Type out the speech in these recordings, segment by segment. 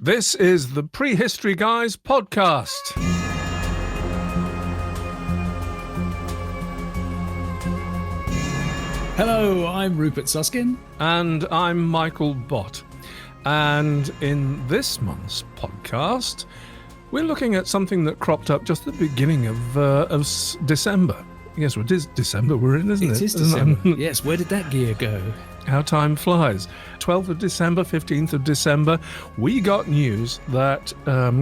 This is the Prehistory Guys podcast. Hello, I'm Rupert Suskin. And I'm Michael Bott. And in this month's podcast, we're looking at something that cropped up just at the beginning of December. Yes, well, it is December we're in, isn't it? It is December. Yes, where did that gear go? How time flies. 12th of December, 15th of December, we got news that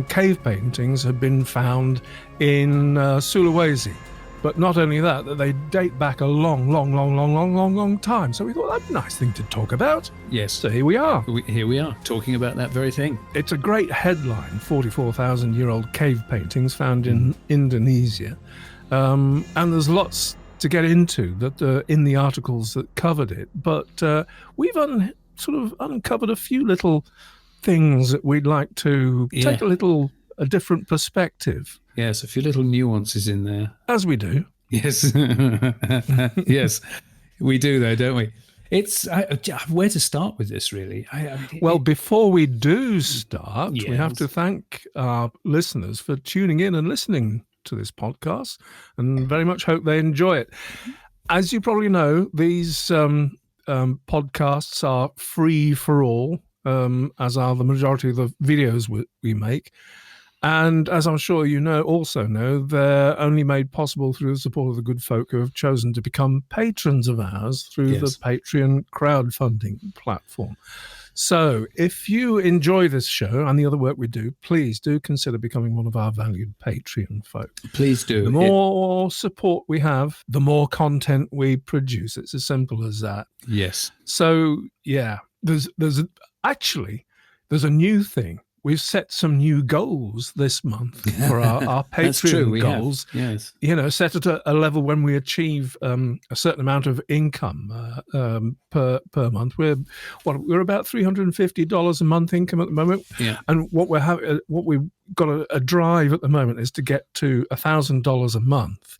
cave paintings had been found in Sulawesi. But not only that they date back a long time. So we thought that'd be a nice thing to talk about. Yes. So here we are. Here we are, talking about that very thing. It's a great headline, 44,000-year-old cave paintings found in Indonesia. And there's lots to get into that in the articles that covered it. But we've uncovered a few little things that we'd like to take a different perspective. Yes, a few little nuances in there. As we do. Yes. Yes, we do though, don't we? It's where to start with this, really. Before we do start, yes, we have to thank our listeners for tuning in and listening to this podcast, and very much hope they enjoy it. As you probably know, these podcasts are free for all, as are the majority of the videos we make. And as I'm sure you also know, they're only made possible through the support of the good folk who have chosen to become patrons of ours through the Patreon crowdfunding platform. So if you enjoy this show and the other work we do, please do consider becoming one of our valued Patreon folk. Please do. The more support we have, the more content we produce. It's as simple as that. Yes. So, yeah, there's a new thing. We've set some new goals this month for our Patreon goals. Yes. Set at a level when we achieve a certain amount of income per month. We're about $350 a month income at the moment. Yeah. And what we've got a drive at the moment is to get to $1,000 a month,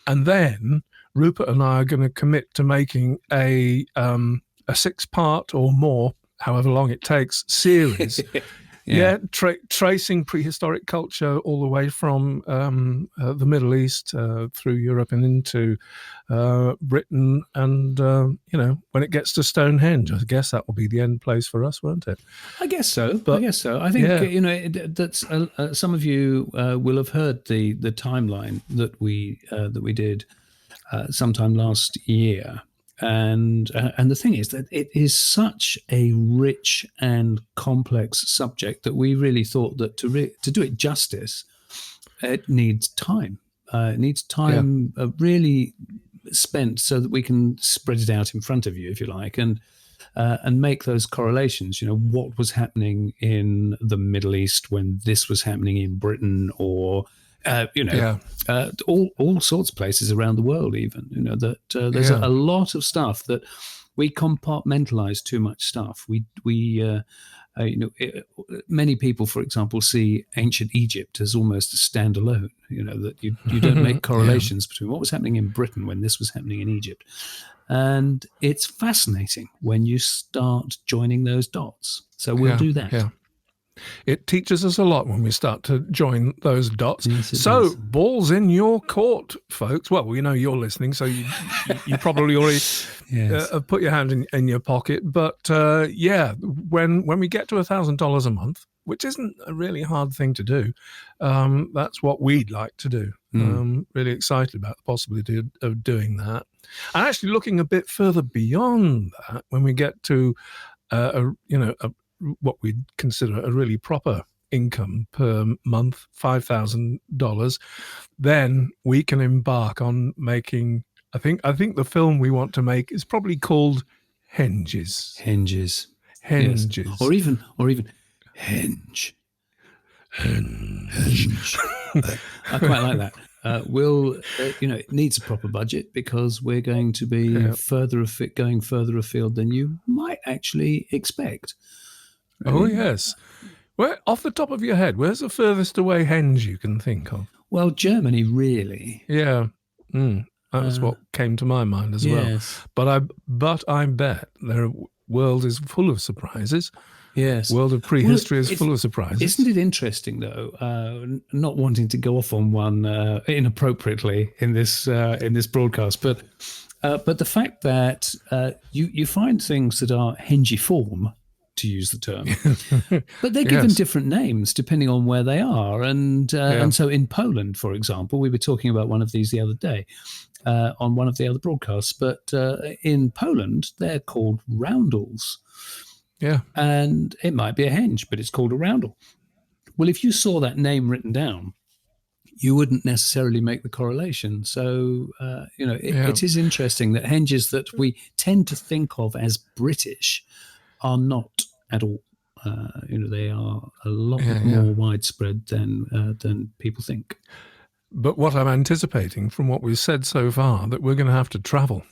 and then Rupert and I are going to commit to making a 6-part or more, however long it takes, series. Tracing prehistoric culture all the way from the Middle East through Europe and into Britain. And, when it gets to Stonehenge, I guess that will be the end place for us, won't it? I guess so. I think, that's some of you will have heard the timeline that we did sometime last year. And the thing is that it is such a rich and complex subject that we really thought that to do it justice, it needs time. It needs time really spent so that we can spread it out in front of you, if you like, and make those correlations. What was happening in the Middle East when this was happening in Britain, or all sorts of places around the world, even, that there's a lot of stuff that we compartmentalize too much stuff. Many people, for example, see ancient Egypt as almost a standalone, that you don't make correlations between what was happening in Britain when this was happening in Egypt. And it's fascinating when you start joining those dots. So we'll do that. Yeah. It teaches us a lot when we start to join those dots. Yes, so does. Balls in your court, folks. Well, you're listening, so you probably already have put your hand in your pocket. But when we get to $1,000 a month, which isn't a really hard thing to do, that's what we'd like to do. Really excited about the possibility of doing that. And actually looking a bit further beyond that, when we get to what we'd consider a really proper income per month, $5,000, then we can embark on making. I think the film we want to make is probably called Henges. Henges. Henges. Yes. Or even Henge. Henge. I quite like that. It needs a proper budget because we're going to be going further afield than you might actually expect. Oh, yes. Well, off the top of your head, where's the furthest away henge you can think of? Well, Germany, really. Yeah. That's what came to my mind as well. But I bet the world is full of surprises. Yes. World of prehistory is full of surprises. Isn't it interesting, though, not wanting to go off on one inappropriately in this broadcast, but the fact that you find things that are hengiform, to use the term, but they're given different names depending on where they are. And so in Poland, for example, we were talking about one of these the other day on one of the other broadcasts, but in Poland, they're called roundels. Yeah. And it might be a henge, but it's called a roundel. Well, if you saw that name written down, you wouldn't necessarily make the correlation. So, it is interesting that henges that we tend to think of as British are not at all. They are a lot more widespread than people think. But what I'm anticipating from what we've said so far, that we're going to have to travel.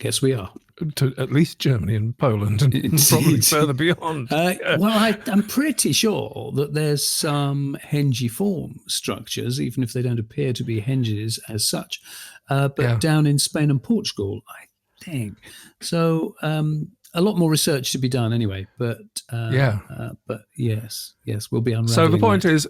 Yes, we are. To at least Germany and Poland and probably further beyond. I'm pretty sure that there's some hengiform structures, even if they don't appear to be henges as such, but down in Spain and Portugal, I think. So a lot more research to be done anyway, but yes, we'll be unraveling. So the point is,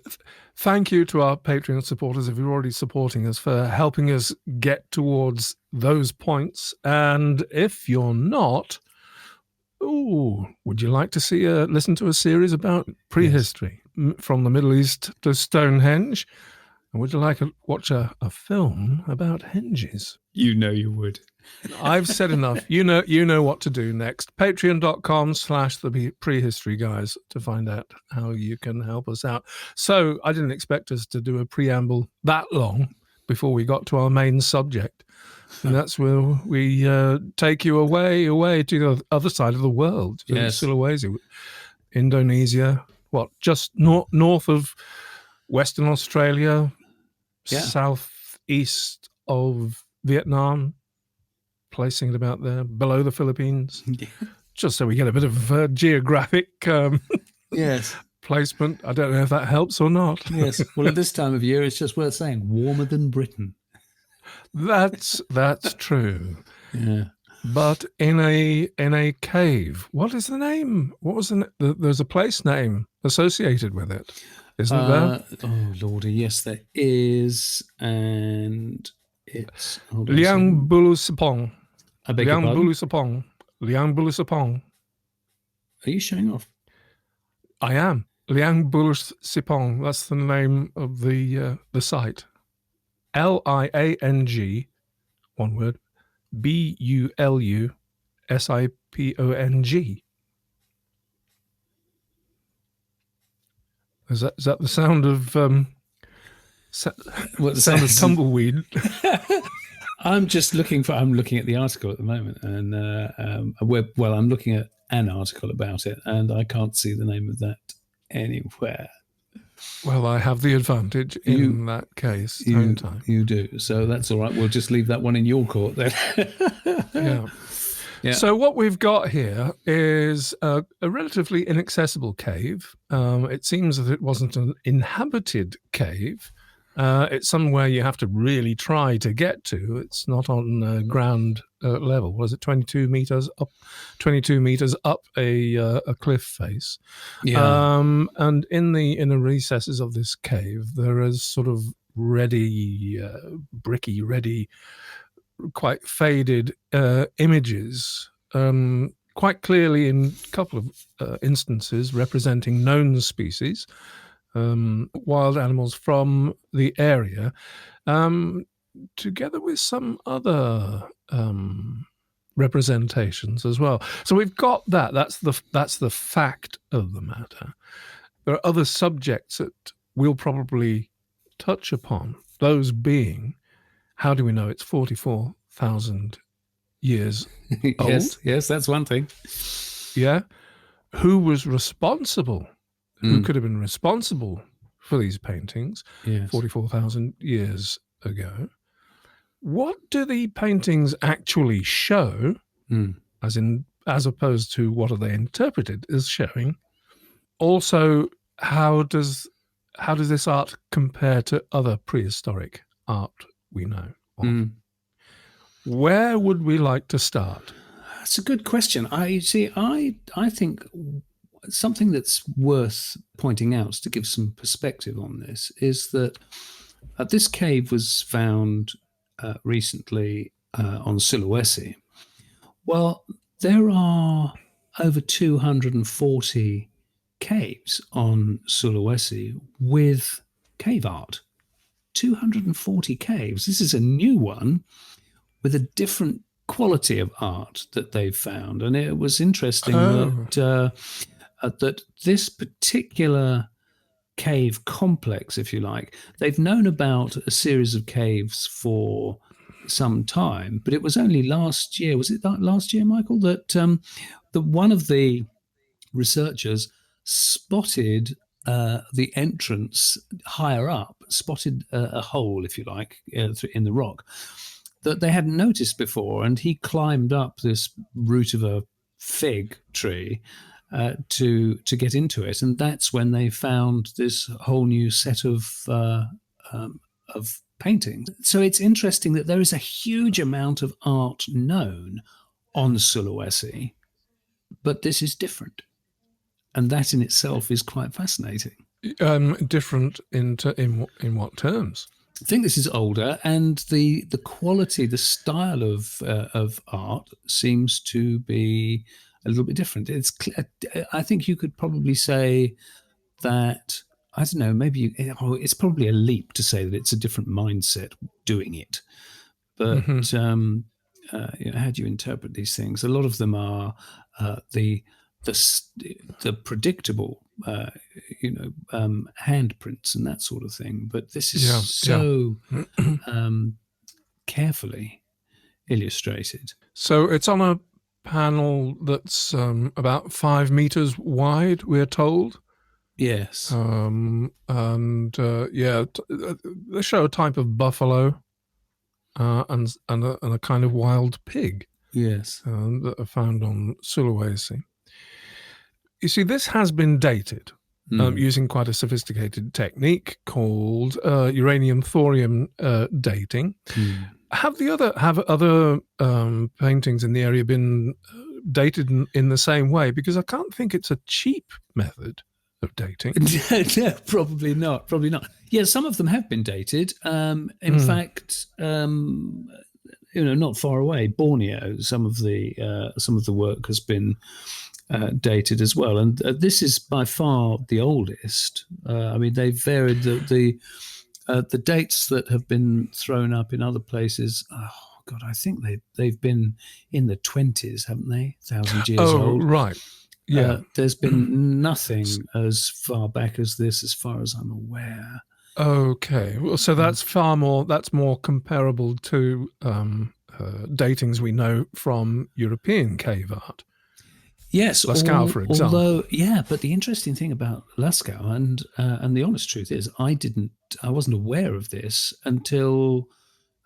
thank you to our Patreon supporters if you're already supporting us for helping us get towards those points. And if you're not, would you like to listen to a series about prehistory from the Middle East to Stonehenge? And would you like to watch a film about henges? You know you would. I've said enough. You know what to do next. Patreon.com/the prehistory guys to find out how you can help us out. So I didn't expect us to do a preamble that long before we got to our main subject. And that's where we take you away to the other side of the world. Yes. Sulawesi, Indonesia, just north of Western Australia, southeast of Vietnam, placing it about there, below the Philippines, just so we get a bit of geographic placement. I don't know if that helps or not. Yes. Well, at this time of year, it's just worth saying, warmer than Britain. That's true. Yeah. But in a cave. What is the name? What was there's a place name associated with it, isn't there? Oh Lordy, yes, there is, and it's Liang Bulu Sepong. I beg your pardon? Liang Bulu Sepong. Are you showing off? I am. Liang Bulu Sepong. That's the name of the site. Liang, one word, Bulusipong. Is that the sound of sound of tumbleweed? I'm looking at the article at the moment, and I'm looking at an article about it, and I can't see the name of that anywhere. Well, I have the advantage in that case. You do. So that's all right. We'll just leave that one in your court then. Yeah. So what we've got here is a relatively inaccessible cave. It seems that it wasn't an inhabited cave. It's somewhere you have to really try to get to. It's not on ground level. Was it 22 meters up? 22 meters up a cliff face. Yeah. And in the recesses of this cave, there is sort of bricky, quite faded images, quite clearly in a couple of instances representing known species. Wild animals from the area, together with some other representations as well. So we've got that. That's the fact of the matter. There are other subjects that we'll probably touch upon. Those being, how do we know it's 44,000 years old? Yes, that's one thing. Yeah. Who was responsible? Who could have been responsible for these paintings 44,000 years ago? What do the paintings actually show, as opposed to what are they interpreted as showing? Also, how does this art compare to other prehistoric art we know of? Where would we like to start? That's a good question. I think something that's worth pointing out to give some perspective on this is that this cave was found recently on Sulawesi. Well, there are over 240 caves on Sulawesi with cave art. 240 caves. This is a new one with a different quality of art that they've found. And it was interesting that this particular cave complex, if you like, they've known about a series of caves for some time, but it was only last year. Was it last year, Michael, that one of the researchers spotted the entrance higher up, spotted a hole, if you like, in the rock that they hadn't noticed before, and he climbed up this root of a fig tree to get into it, and that's when they found this whole new set of paintings. So it's interesting that there is a huge amount of art known on Sulawesi, but this is different, and that in itself is quite fascinating. Different in what terms? I think this is older, and the quality, the style of art seems to be a little bit different. I think you could probably say that, I don't know, maybe it's probably a leap to say that it's a different mindset doing it. But how do you interpret these things? A lot of them are the predictable, handprints and that sort of thing. But this is so carefully illustrated. So it's on a panel that's about 5 meters wide, we're told. Yes. They show a type of buffalo and a kind of wild pig. Yes. That are found on Sulawesi. You see, this has been dated using quite a sophisticated technique called uranium-thorium dating. Have other paintings in the area been dated in the same way? Because I can't think it's a cheap method of dating. No, probably not. Yeah, some of them have been dated. In fact, not far away, Borneo, some of the work has been dated as well, and this is by far the oldest. They've varied the dates that have been thrown up in other places. Oh God, I think they've been in the 20s, haven't they? 1,000 years old. Right. Yeah. There's been nothing as far back as this, as far as I'm aware. Okay, well, so that's more comparable to datings we know from European cave art. Yes, Lascaux, for example. But the interesting thing about Lascaux, and the honest truth is, I wasn't aware of this until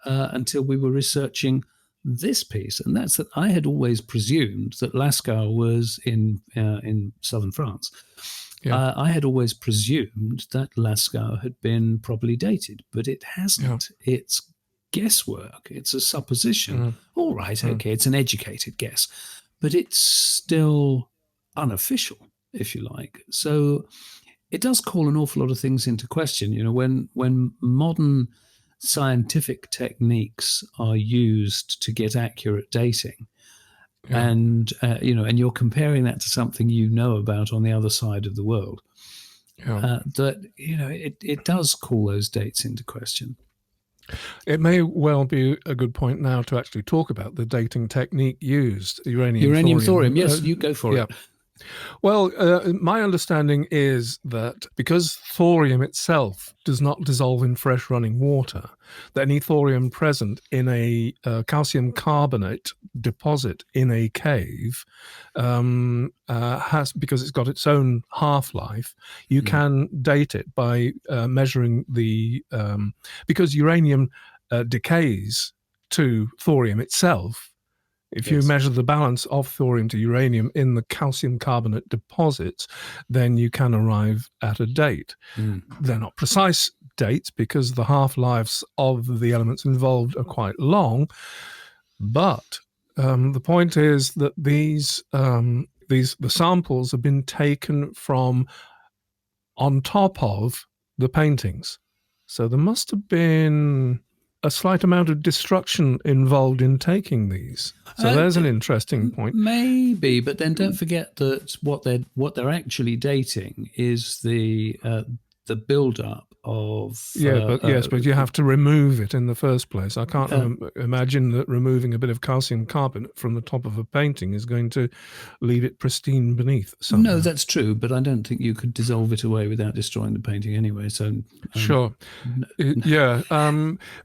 we were researching this piece, and that's that I had always presumed that Lascaux was in southern France. Yeah. I had always presumed that Lascaux had been properly dated, but it hasn't. Yeah. It's guesswork. It's a supposition. All right, okay, it's an educated guess, but it's still unofficial, if you like. So it does call an awful lot of things into question. When modern scientific techniques are used to get accurate dating, and you're comparing that to something about on the other side of the world, it does call those dates into question. It may well be a good point now to actually talk about the dating technique used, uranium-thorium. Yes, you go for it. Well, my understanding is that because thorium itself does not dissolve in fresh running water, that any thorium present in a calcium carbonate deposit in a cave because it's got its own half-life, you can date it by measuring because uranium decays to thorium itself. If you measure the balance of thorium to uranium in the calcium carbonate deposits, then you can arrive at a date. They're not precise dates because the half-lives of the elements involved are quite long, but the point is that these the samples have been taken from on top of the paintings. So there must have been a slight amount of destruction involved in taking these. So there's an interesting point. Maybe, but then don't forget that what they're actually dating is the build-up of but you have to remove it in the first place. I can't imagine that removing a bit of calcium carbonate from the top of a painting is going to leave it pristine beneath somehow. No, that's true, but I don't think you could dissolve it away without destroying the painting anyway. So sure, yeah.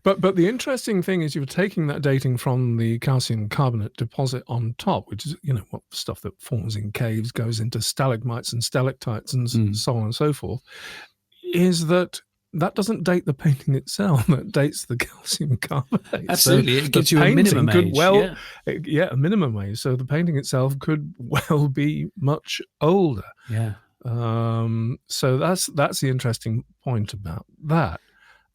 But the interesting thing is you're taking that dating from the calcium carbonate deposit on top, which is what stuff that forms in caves, goes into stalagmites and stalactites and so on and so forth. Is that doesn't date the painting itself, that dates the calcium carbonate. Absolutely, so it gives you a minimum age. A minimum age. So the painting itself could well be much older. Yeah. So that's the interesting point about that.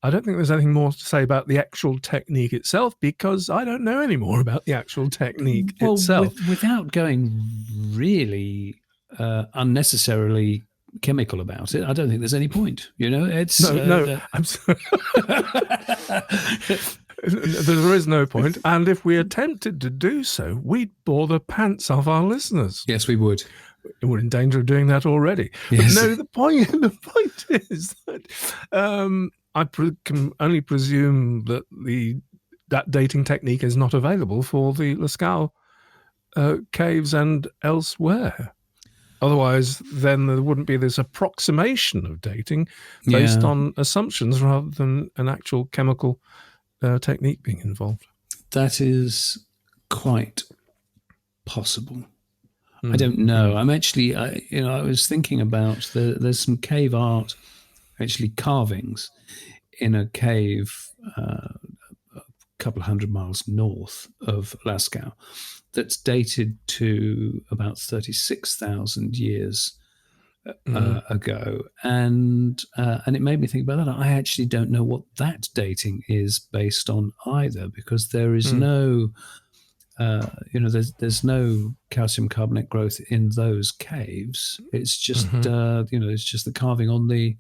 I don't think there's anything more to say about the actual technique itself, because I don't know any more about the actual technique itself. Without going really unnecessarily chemical about it, I don't think there's any point. It's I'm sorry. There is no point, and if we attempted to do so, we'd bore the pants off our listeners. Yes, we would. We're in danger of doing that already. Yes. But no, the point is that I can only presume that that dating technique is not available for the Lascaux caves and elsewhere. Otherwise, then there wouldn't be this approximation of dating based on assumptions rather than an actual chemical technique being involved. That is quite possible. I don't know. I'm actually, I was thinking about there's some cave art, actually carvings in a cave a couple of 100 miles north of Lascaux that's dated to about 36,000 years ago, and it made me think about that. I actually don't know what that dating is based on either, because there is no, there's no calcium carbonate growth in those caves. It's just it's just the carving on the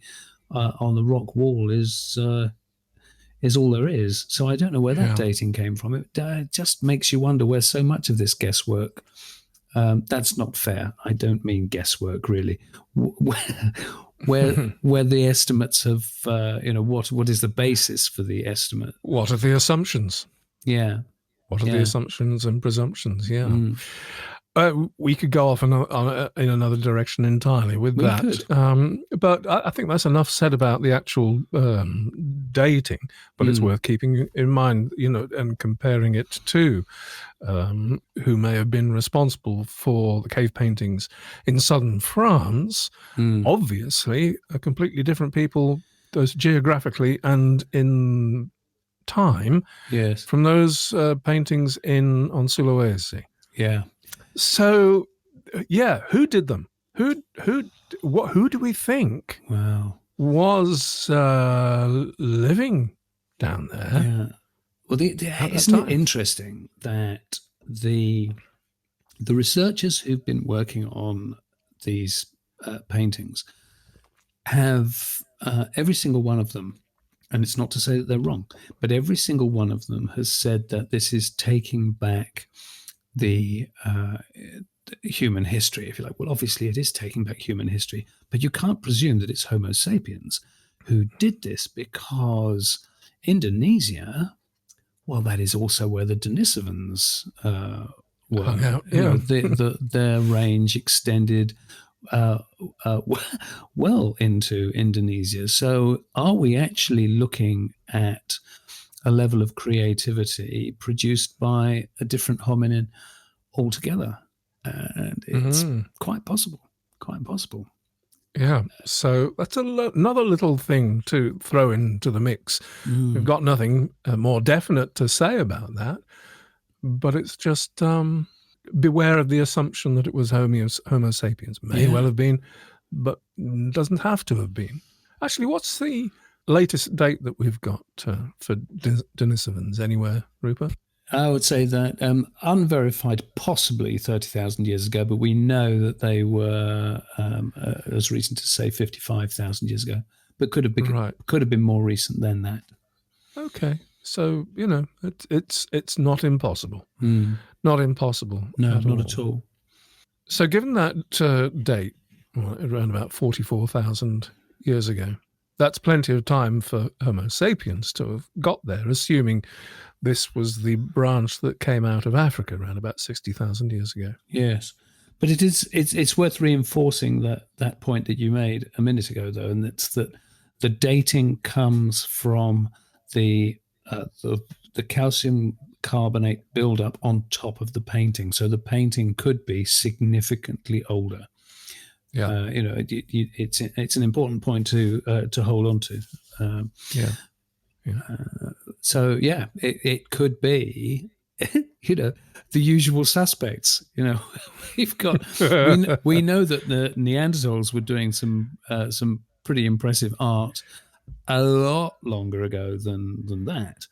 rock wall is all there is. So I don't know where that dating came from. It just makes you wonder where so much of this guesswork. That's not fair. I don't mean guesswork, really. Where the estimates of what is the basis for the estimate? What are the assumptions? Yeah. What are the assumptions and presumptions? Yeah. We could go off in another direction entirely with that. But I think that's enough said about the actual dating. But it's worth keeping in mind, and comparing it to who may have been responsible for the cave paintings in southern France. Obviously, a completely different people, both geographically and in time, from those paintings on Sulawesi. Yeah. So, who did them? Who do we think was living down there? Yeah. Well, isn't it interesting that the researchers who've been working on these paintings have every single one of them, and it's not to say that they're wrong, but every single one of them has said that this is taking back the human history, if you like. Well, obviously it is taking back human history, but you can't presume that it's Homo sapiens who did this, because Indonesia, well, that is also where the Denisovans were. Their range extended well into Indonesia. So are we actually looking at a level of creativity produced by a different hominin altogether? And it's quite possible. Yeah, so that's another little thing to throw into the mix. We've got nothing more definite to say about that, but it's just beware of the assumption that it was Homo sapiens. May well have been, but doesn't have to have been. Actually, what's the latest date that we've got for Denisovans anywhere, Rupert? I would say that unverified, possibly 30,000 years ago, but we know that they were as recent as, say, 55,000 years ago, but could have been more recent than that. Okay, so it's not impossible. Not impossible. No, not at all. So, given that date, around about 44,000 years ago, that's plenty of time for Homo sapiens to have got there, assuming this was the branch that came out of Africa around about 60,000 years ago. Yes, but it's worth reinforcing that point that you made a minute ago, though, and it's that the dating comes from the calcium carbonate buildup on top of the painting. So the painting could be significantly older. Yeah, it's an important point to hold on to. So it could be, the usual suspects. We've got we know that the Neanderthals were doing some pretty impressive art a lot longer ago than that.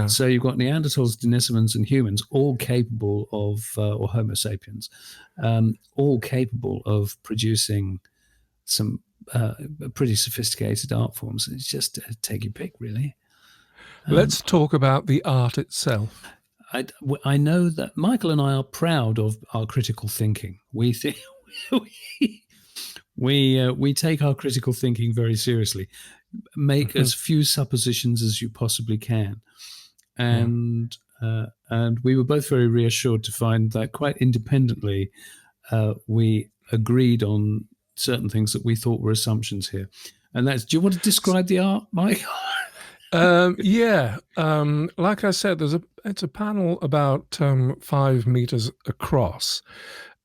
So you've got Neanderthals, Denisovans, and humans, all capable of, or Homo sapiens, all capable of producing some pretty sophisticated art forms. It's just take your pick, really. Let's talk about the art itself. I know that Michael and I are proud of our critical thinking. We think we take our critical thinking very seriously. Make as few suppositions as you possibly can. And we were both very reassured to find that quite independently we agreed on certain things that we thought were assumptions here. And do you want to describe the art, Mike? Like I said, it's a panel about 5 meters across.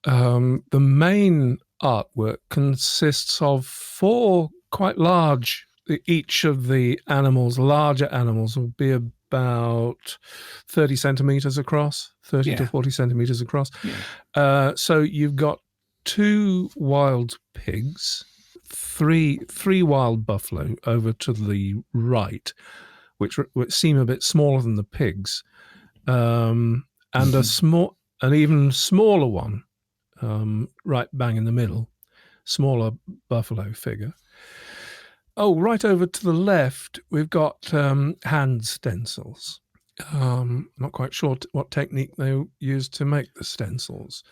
The main artwork consists of 4 quite large. Each of the larger animals, will be about 30 centimeters across, 30 to 40 centimeters across. Yeah. So you've got 2 wild pigs, three wild buffalo over to the right, which seem a bit smaller than the pigs, and an even smaller one, right bang in the middle, smaller buffalo figure. Oh, right over to the left, we've got hand stencils. Not quite sure what technique they used to make the stencils.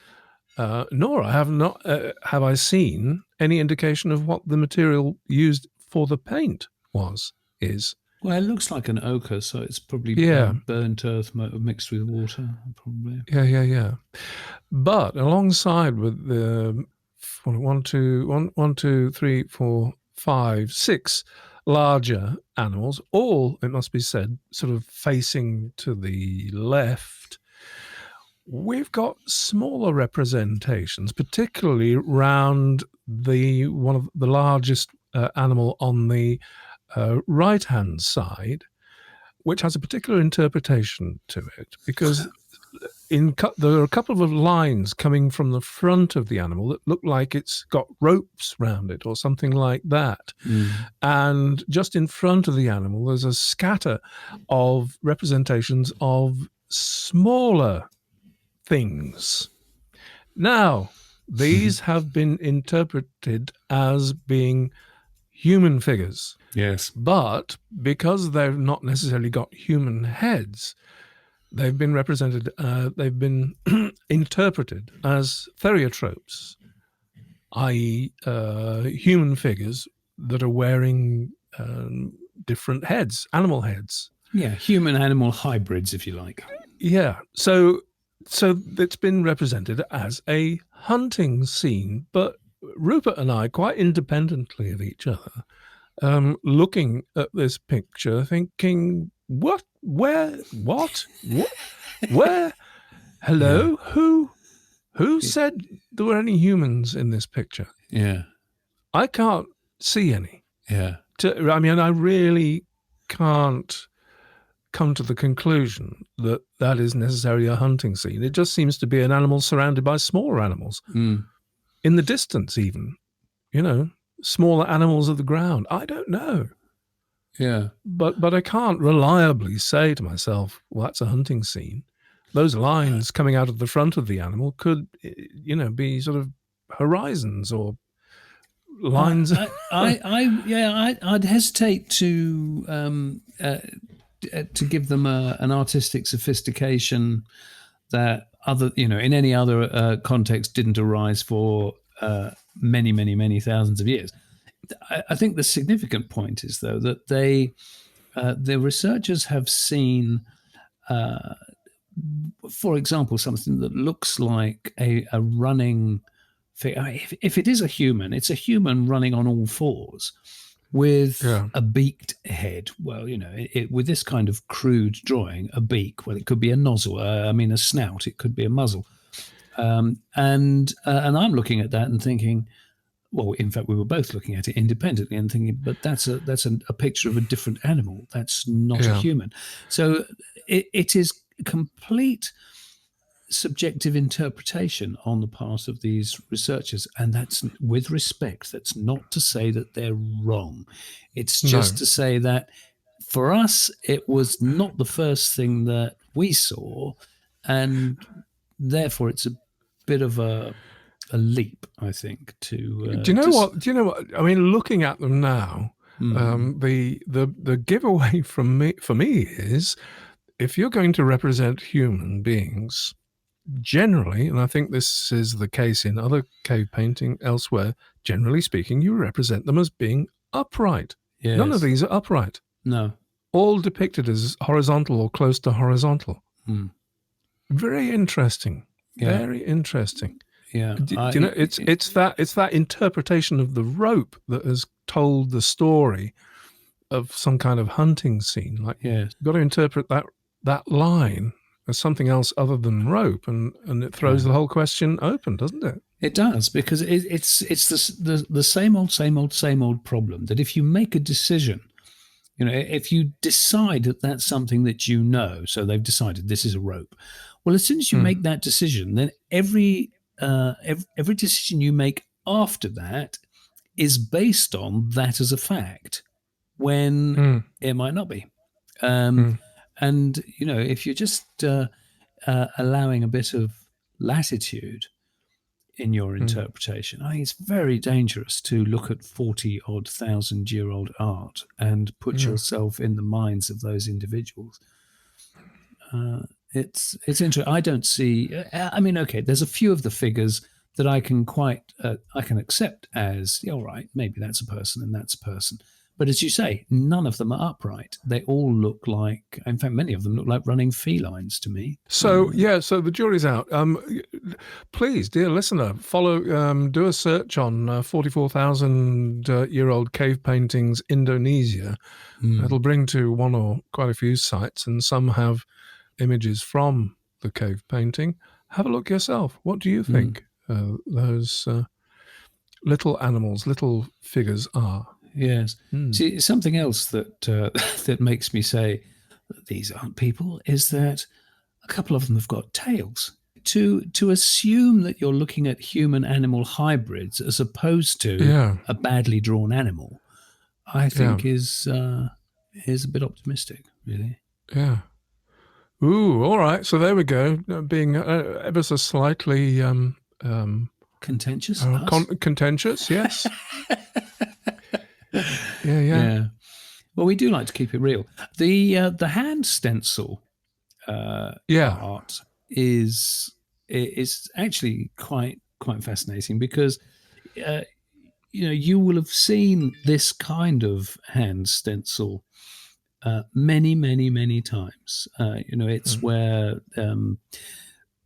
Nor have I seen any indication of what the material used for the paint is. Well, it looks like an ochre, so it's probably burnt earth mixed with water, probably. Yeah. But alongside with the 6 larger animals, all, it must be said, sort of facing to the left, we've got smaller representations, particularly round one of the largest animal on the right-hand side, which has a particular interpretation to it, because there are a couple of lines coming from the front of the animal that look like it's got ropes round it or something like that. And just in front of the animal, there's a scatter of representations of smaller things. Now, these have been interpreted as being human figures. Yes. But because they've not necessarily got human heads, they've been interpreted as theriotropes, i.e. human figures that are wearing different heads, animal heads. Yeah, human-animal hybrids, if you like. Yeah, so it's been represented as a hunting scene, but Rupert and I, quite independently of each other, looking at this picture, thinking, what? Where? What? Where? Hello? Yeah. Who said there were any humans in this picture? Yeah. I can't see any. Yeah. I really can't come to the conclusion that is necessarily a hunting scene. It just seems to be an animal surrounded by smaller animals. In the distance even, smaller animals of the ground. I don't know. Yeah. But I can't reliably say to myself, well, that's a hunting scene. Those lines coming out of the front of the animal could, be sort of horizons or lines. I'd hesitate to give them an artistic sophistication that in any other context didn't arise for many, many, many thousands of years. I think the significant point is, though, that the researchers have seen, for example, something that looks like a running figure. If it is a human, it's a human running on all fours with a beaked head. Well, with this kind of crude drawing, a beak, well, it could be a nozzle, a snout, it could be a muzzle. And I'm looking at that and thinking, well, in fact, we were both looking at it independently and thinking, but that's a picture of a different animal. That's not a human. So it is complete subjective interpretation on the part of these researchers, and that's with respect. That's not to say that they're wrong. It's just to say that for us, it was not the first thing that we saw, and therefore it's a bit of a leap, I think. Do you know what? I mean, looking at them now, the giveaway for me is, if you're going to represent human beings, generally, and I think this is the case in other cave painting elsewhere, generally speaking, you represent them as being upright. Yes. None of these are upright. No. All depicted as horizontal or close to horizontal. Very interesting. Yeah. Very interesting. Yeah. It's that interpretation of the rope that has told the story of some kind of hunting scene. Like, you've got to interpret that line as something else other than rope, and it throws the whole question open, doesn't it? It does, because it's the same old problem that if you make a decision, if you decide that that's something that so they've decided this is a rope. Well, as soon as you make that decision, then every decision you make after that is based on that as a fact, when it might not be. And, if you're just allowing a bit of latitude in your interpretation, I think it's very dangerous to look at 40-odd thousand-year-old art and put yourself in the minds of those individuals. It's interesting. I don't see. Okay, there's a few of the figures that I can accept as, all right, maybe that's a person and that's a person. But as you say, none of them are upright. They all look like, in fact, many of them look like running felines to me. So, so the jury's out. Please, dear listener, do a search on 44,000-year-old cave paintings, Indonesia. It'll bring to one or quite a few sites, and some have images from the cave painting. Have a look yourself. What do you think those little animals, little figures are? Yes. See, something else that that makes me say that these aren't people is that a couple of them have got tails. To assume that you're looking at human-animal hybrids as opposed to a badly drawn animal, I think is a bit optimistic, really. Yeah. Ooh, all right. So there we go. Being ever so slightly contentious. Contentious, yes. Yeah. Well, we do like to keep it real. The hand stencil art is actually quite fascinating, because you will have seen this kind of hand stencil many, many, many times. It's where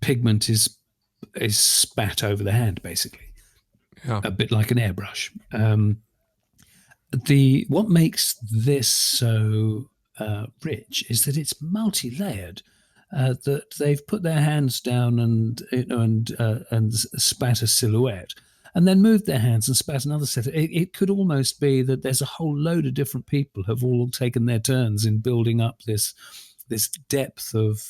pigment is spat over the hand, basically, a bit like an airbrush. What makes this so rich is that it's multi-layered. That they've put their hands down and spat a silhouette, and then moved their hands and spat another set. It could almost be that there's a whole load of different people have all taken their turns in building up this depth of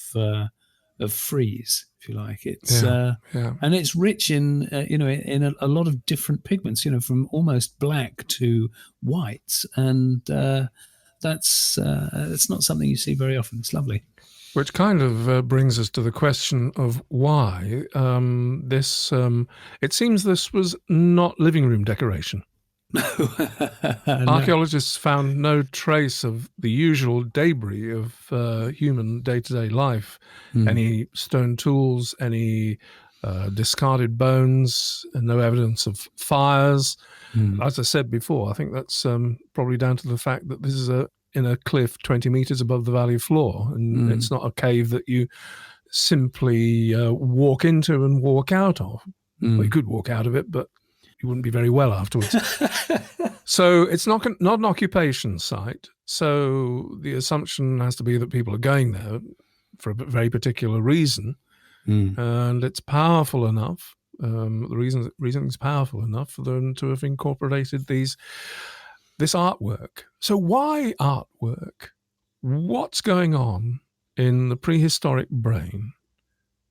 frieze, if you like. It's and it's rich in in a lot of different pigments, from almost black to whites, and that's not something you see very often. It's lovely. Which kind of brings us to the question of why this. It seems this was not living room decoration. No. Archaeologists found no trace of the usual debris of human day-to-day life. Any stone tools, any discarded bones, and no evidence of fires. As I said before, I think that's probably down to the fact that this is in a cliff 20 meters above the valley floor, and it's not a cave that you simply walk into and walk out of. Well, you could walk out of it, but you wouldn't be very well afterwards. So it's not an occupation site. So the assumption has to be that people are going there for a very particular reason, and it's powerful enough. The reason is powerful enough for them to have incorporated this artwork. So why artwork? What's going on in the prehistoric brain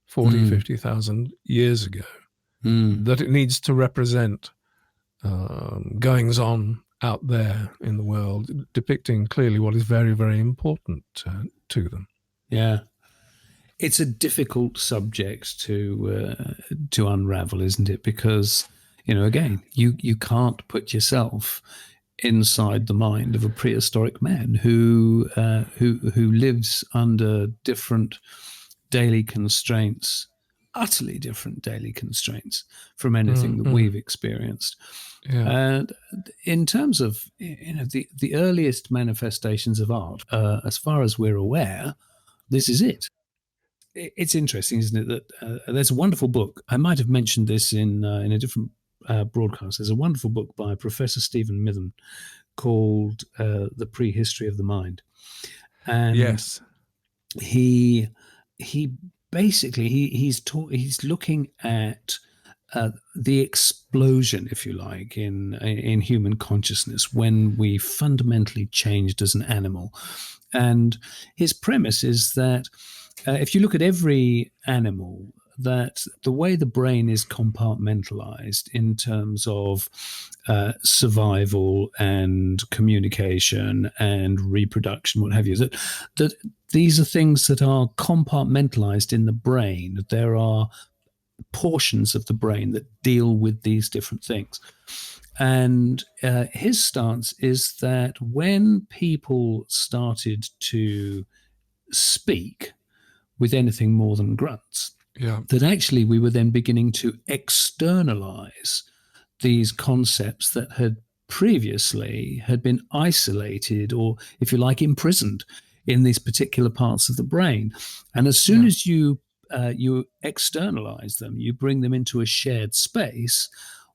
40, 50,000 years ago that it needs to represent goings on out there in the world, depicting clearly what is very, very important to them? Yeah. It's a difficult subject to unravel, isn't it? Because, again, you can't put yourself inside the mind of a prehistoric man who lives under different daily constraints, utterly different daily constraints from anything that we've experienced. Yeah. And in terms of the earliest manifestations of art, as far as we're aware, this is it. It's interesting, isn't it, that there's a wonderful book. I might have mentioned this in a different broadcast. There's a wonderful book by Professor Stephen Mithen called The Prehistory of the Mind. And yes, he basically he's looking at the explosion, if you like, in human consciousness when we fundamentally changed as an animal. And his premise is that if you look at every animal, that the way the brain is compartmentalized in terms of survival and communication and reproduction, what have you, that these are things that are compartmentalized in the brain. There are portions of the brain that deal with these different things. And his stance is that when people started to speak with anything more than grunts, that actually we were then beginning to externalize these concepts that had previously had been isolated or, if you like, imprisoned in these particular parts of the brain. And as soon as you externalize them, you bring them into a shared space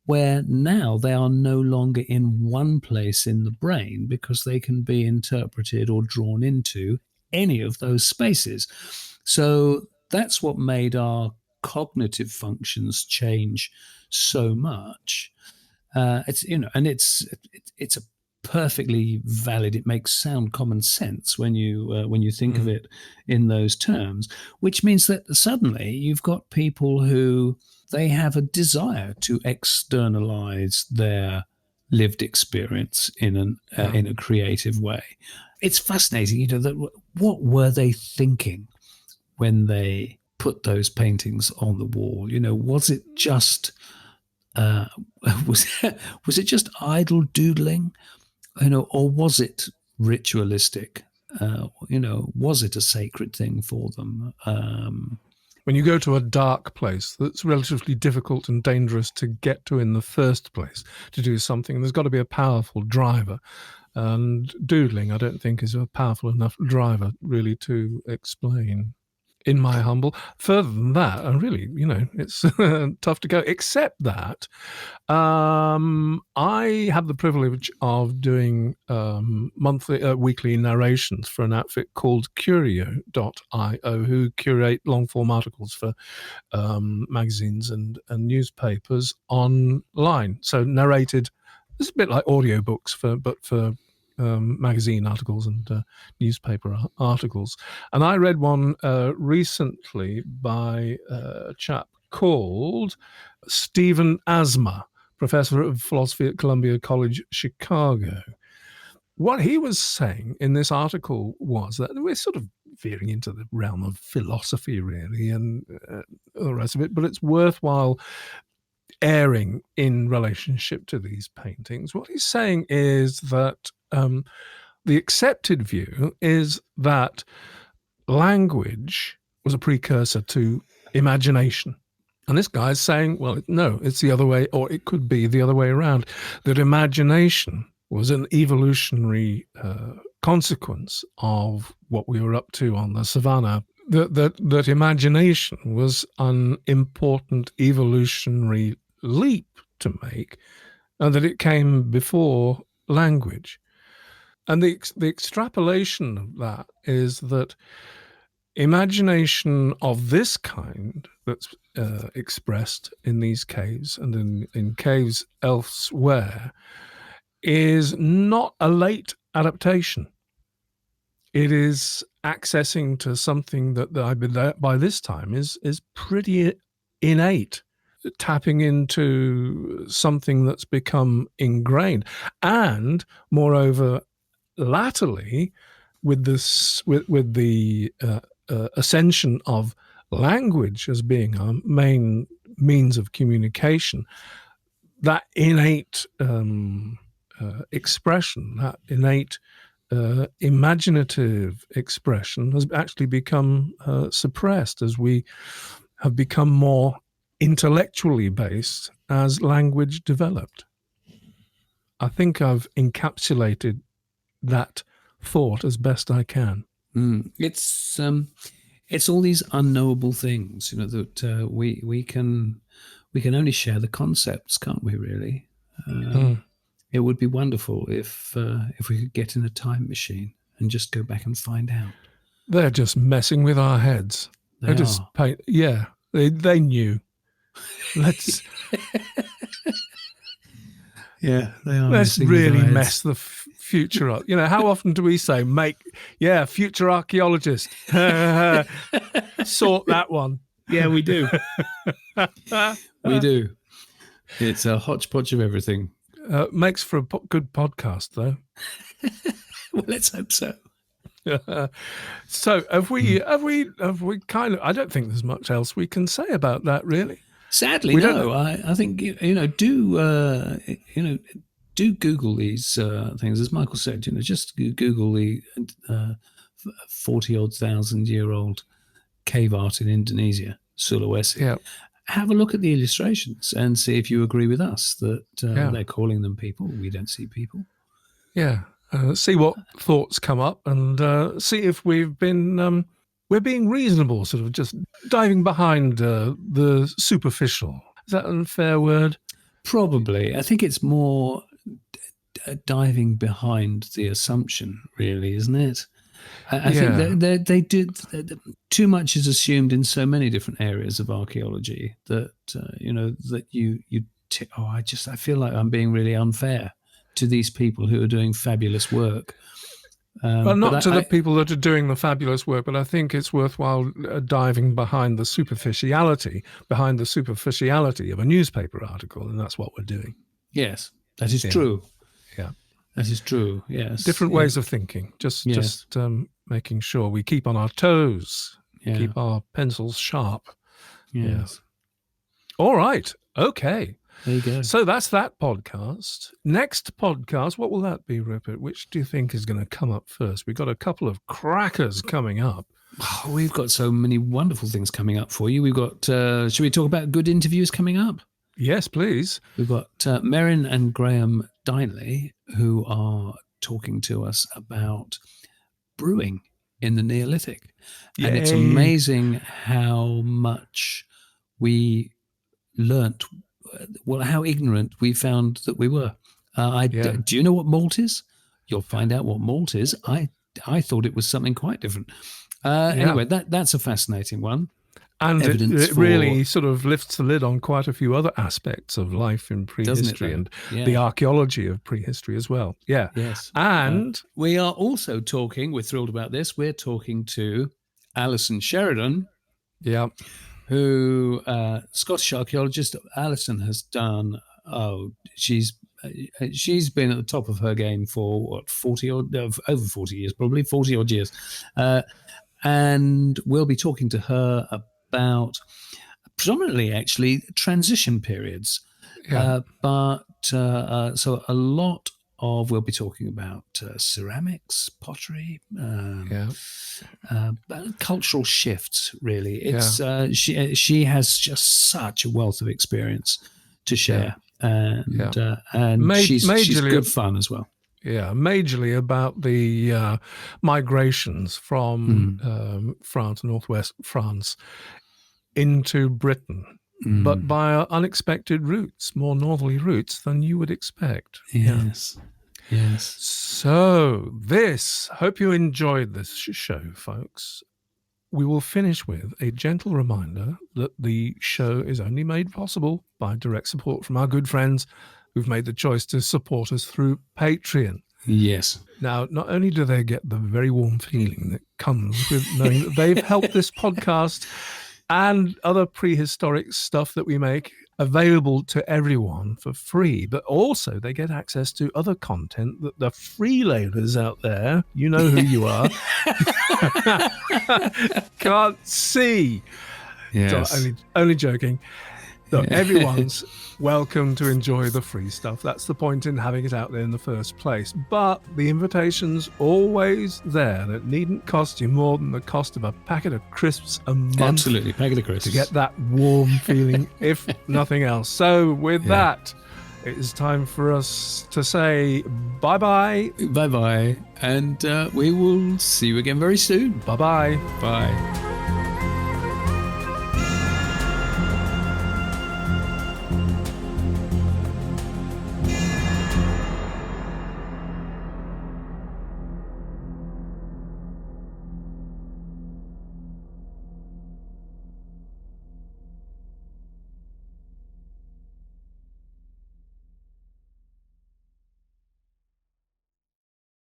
where now they are no longer in one place in the brain because they can be interpreted or drawn into any of those spaces. So that's what made our cognitive functions change so much. It's a perfectly valid. It makes sound common sense when you think of it in those terms. Which means that suddenly you've got people who they have a desire to externalize their lived experience in a creative way. It's fascinating, that what were they thinking when they put those paintings on the wall? Was it just was it just idle doodling, or was it ritualistic? Was it a sacred thing for them? When you go to a dark place that's relatively difficult and dangerous to get to in the first place to do something, there's got to be a powerful driver. And doodling, I don't think, is a powerful enough driver really to explain, in my humble. Further than that, and really, it's tough to go, except that I have the privilege of doing weekly narrations for an outfit called Curio.io, who curate long-form articles for magazines and newspapers online. So narrated, it's a bit like audiobooks, but for magazine articles and newspaper articles. And I read one recently by a chap called Stephen Asma, professor of philosophy at Columbia College, Chicago. what he was saying in this article was that we're sort of veering into the realm of philosophy, really, and the rest of it, but it's worthwhile airing in relationship to these paintings. What he's saying is that the accepted view is that language was a precursor to imagination. And this guy's saying, well, no, it's the other way, or it could be the other way around, that imagination was an evolutionary consequence of what we were up to on the savannah, that imagination was an important evolutionary leap to make, and that it came before language. And the extrapolation of that is that imagination of this kind that's expressed in these caves and in caves elsewhere is not a late adaptation. It is accessing to something that by this time is pretty innate, tapping into something that's become ingrained. And moreover, latterly, with the ascension of language as being our main means of communication, that innate expression, that innate imaginative expression has actually become suppressed as we have become more intellectually based as language developed. I think I've encapsulated that thought as best I can. It's all these unknowable things, that we can only share the concepts, can't we? Really, it would be wonderful if we could get in a time machine and just go back and find out. They're just messing with our heads. They knew. Let's. Yeah, they are. Let's really mess the future up. How often do we say, future archaeologist, sort that one? Yeah, we do. We do. It's a hodgepodge of everything. Makes for a good podcast, though. Well, let's hope so. So have we kind of, I don't think there's much else we can say about that, really. Sadly, no. I think do Google these things, as Michael said. Just Google the 40-odd thousand-year-old cave art in Indonesia, Sulawesi. Yeah. Have a look at the illustrations and see if you agree with us that they're calling them people. We don't see people. Yeah. See what thoughts come up and see if we've been we're being reasonable, sort of just diving behind the superficial. Is that an unfair word? Probably. I think it's more diving behind the assumption, really, isn't it? I think they did too much is assumed in so many different areas of archaeology that I feel like I'm being really unfair to these people who are doing fabulous work. Well, not to the people that are doing the fabulous work, but I think it's worthwhile diving behind the superficiality of a newspaper article, and that's what we're doing. Yes, that is true. Yeah, that is true. Yes, different ways of thinking. Just making sure we keep on our toes, keep our pencils sharp. Yes. All right. Okay. There you go. So that's that podcast. Next podcast, what will that be, Rupert? Which do you think is going to come up first? We've got a couple of crackers coming up. Oh, we've got so many wonderful things coming up for you. We've got, should we talk about good interviews coming up? Yes, please. We've got Merrin and Graham Dineley, who are talking to us about brewing in the Neolithic. Yay. And it's amazing how much we learnt, how ignorant we found that we were. Do you know what malt is? You'll find out what malt is. I thought it was something quite different. Anyway, that's a fascinating one. And it really sort of lifts the lid on quite a few other aspects of life in prehistory and the archaeology of prehistory as well. Yeah. Yes. And we are also talking, we're thrilled about this, we're talking to Alison Sheridan. Yeah. Who, Scottish archaeologist. Alison has done, she's she's been at the top of her game for over 40 years, probably 40 odd years. And we'll be talking to her about predominantly actually transition periods. Yeah. So a lot of, we'll be talking about ceramics, pottery, cultural shifts. Really, it's she has just such a wealth of experience to share, and she's good fun as well. Yeah, majorly about the migrations from France, northwest France, into Britain, but by unexpected routes, more northerly routes than you would expect. Yes. So hope you enjoyed this show, folks. We will finish with a gentle reminder that the show is only made possible by direct support from our good friends who've made the choice to support us through Patreon. Yes. Now, not only do they get the very warm feeling that comes with knowing that they've helped this podcast and other prehistoric stuff that we make available to everyone for free, but also they get access to other content that the freeloaders out there, you know who you are, can't see. Yes. So only joking. Look, everyone's welcome to enjoy the free stuff. That's the point in having it out there in the first place. But the invitation's always there. It needn't cost you more than the cost of a packet of crisps a month. Absolutely, packet of crisps. To get that warm feeling, if nothing else. So with that, it is time for us to say bye-bye. Bye-bye. And we will see you again very soon. Bye-bye. Bye.